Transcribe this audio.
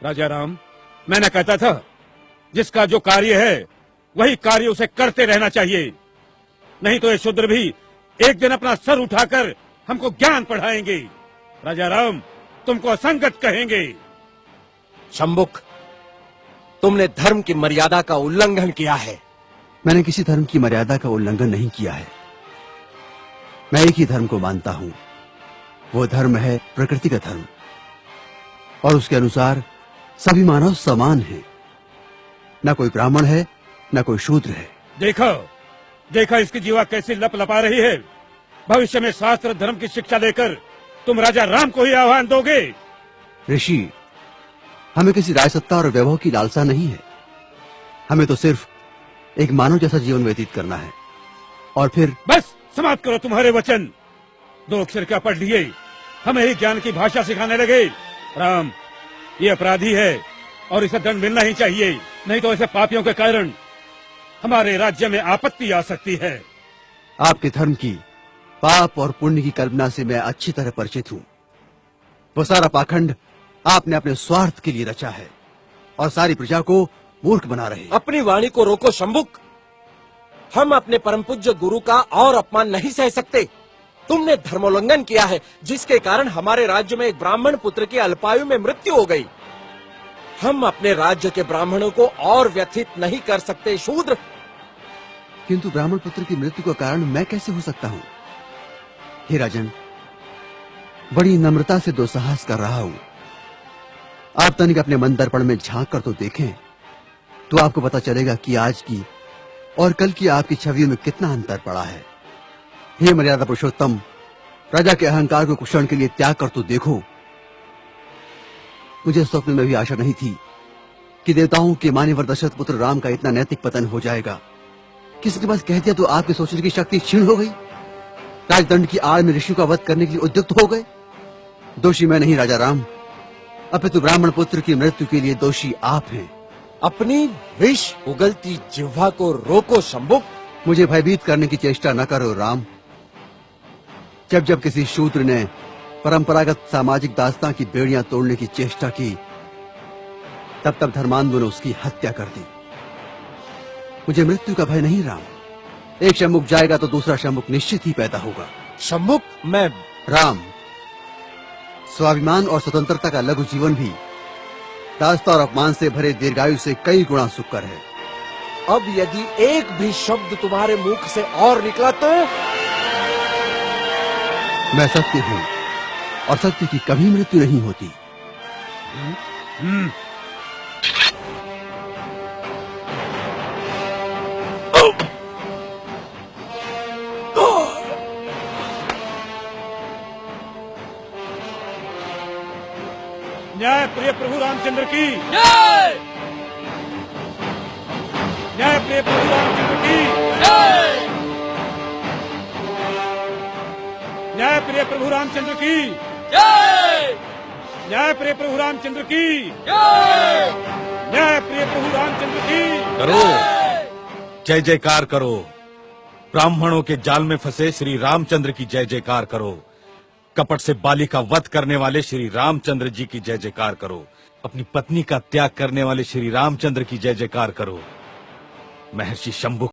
राजा राम, मैंने कहता था जिसका जो कार्य है वही कार्य उसे करते रहना चाहिए, नहीं तो ये शूद्र भी एक दिन अपना सर उठाकर हमको ज्ञान पढ़ाएंगे। राजा राम, तुमको असंगत कहेंगे। शंभुक, तुमने धर्म की मर्यादा का उल्लंघन किया है। मैंने किसी धर्म की मर्यादा का उल्लंघन नहीं किया है। मैं एक ही धर्म को मानता हूं, वो धर्म है प्रकृति का धर्म, और उसके अनुसार सभी मानव समान हैं। न कोई ब्राह्मण है, न कोई शूद्र है। देखो देखो इसकी जीवा कैसी लपलपा रही है। भविष्य में शास्त्र धर्म की शिक्षा देकर तुम राजा राम को ही आह्वान दोगे। ऋषि, हमें किसी राजसत्ता और वैभव की लालसा नहीं है। हमें तो सिर्फ एक मानव जैसा जीवन व्यतीत करना है। और फिर बस समाप्त करो तुम्हारे वचन। 2 अक्षर क्या पढ़ लिए, हमें ही ज्ञान की भाषा सिखाने लगे। राम, ये अपराधी है और इसे दंड मिलना ही चाहिए, नहीं तो ऐसे पापियों के कारण हमारे राज्य में आपत्ति आ सकती है। आपके धर्म की पाप और पुण्य की कल्पना से मैं अच्छी तरह परिचित हूँ। वो सारा पाखंड आपने अपने स्वार्थ के लिए रचा है और सारी प्रजा को मूर्ख बना रहे। अपनी वाणी को रोको शंभुक। हम अपने परम पूज्य गुरु का और अपमान नहीं सह सकते। तुमने धर्मोल्लंघन किया है, जिसके कारण हमारे राज्य में एक ब्राह्मण पुत्र की अल्पायु में मृत्यु हो गई। हम अपने राज्य के ब्राह्मणों को और व्यथित नहीं कर सकते शूद्र। किंतु ब्राह्मण पुत्र की मृत्यु का कारण मैं कैसे हो सकता हूँ? हे राजन, बड़ी नम्रता से दुस्साहस कर रहा हूँ। आप तनिक अपने मन दर्पण में झांक कर तो देखें, तो आपको पता चलेगा कि आज की और कल की आपकी छवियों में कितना अंतर पड़ा है। हे मर्यादा पुरुषोत्तम, प्रजा के अहंकार को कुछ क्षण के लिए त्याग कर तो देखो। मुझे स्वप्न में भी आशा नहीं थी कि देवताओं के मान्यवर दशरथ पुत्र राम का इतना नैतिक पतन हो जाएगा। किसी के पास कह दिया तो आपके सोचने की शक्ति क्षीण हो गई। राजदंड की आड़ में ऋषि का वध करने के लिए उद्युक्त हो गए। दोषी मैं नहीं राजा राम, अपितु ब्राह्मण पुत्र की मृत्यु के लिए दोषी आप हैं। अपनी विष उगलती जिह्वा को रोको शंभुक। मुझे भयभीत करने की चेष्टा न करो राम। जब जब किसी शूद्र ने परंपरागत सामाजिक दास्तां की बेड़ियां तोड़ने की चेष्टा की, तब तब धर्मांधों ने उसकी हत्या कर दी। मुझे मृत्यु का भय नहीं राम। एक शंभुक जाएगा तो दूसरा शंभुक निश्चित ही पैदा होगा। शंभुक, मैं राम, स्वाभिमान और स्वतंत्रता का लघु जीवन भी दास्ता और अपमान से भरे दीर्घायु से कई गुना सुखकर है। अब यदि एक भी शब्द तुम्हारे मुख से और निकला तो मैं सत्य हूँ और सत्य की कभी मृत्यु नहीं होती। न्याय प्रिय प्रभु रामचंद्र की जय। न्याय प्रिय प्रभु रामचंद्र की जय। न्याय प्रिय प्रभु रामचंद्र की जय। न्याय प्रिय प्रभु रामचंद्र की जय। न्याय प्रिय प्रभु रामचंद्र की करो, जय जयकार करो। ब्राह्मणों के जाल में फंसे श्री रामचंद्र की जय जयकार करो। कपट से बाली का वध करने वाले श्री रामचंद्र जी की जय जयकार करो। अपनी पत्नी का त्याग करने वाले श्री रामचंद्र की जय जयकार करो। महर्षि शंभुक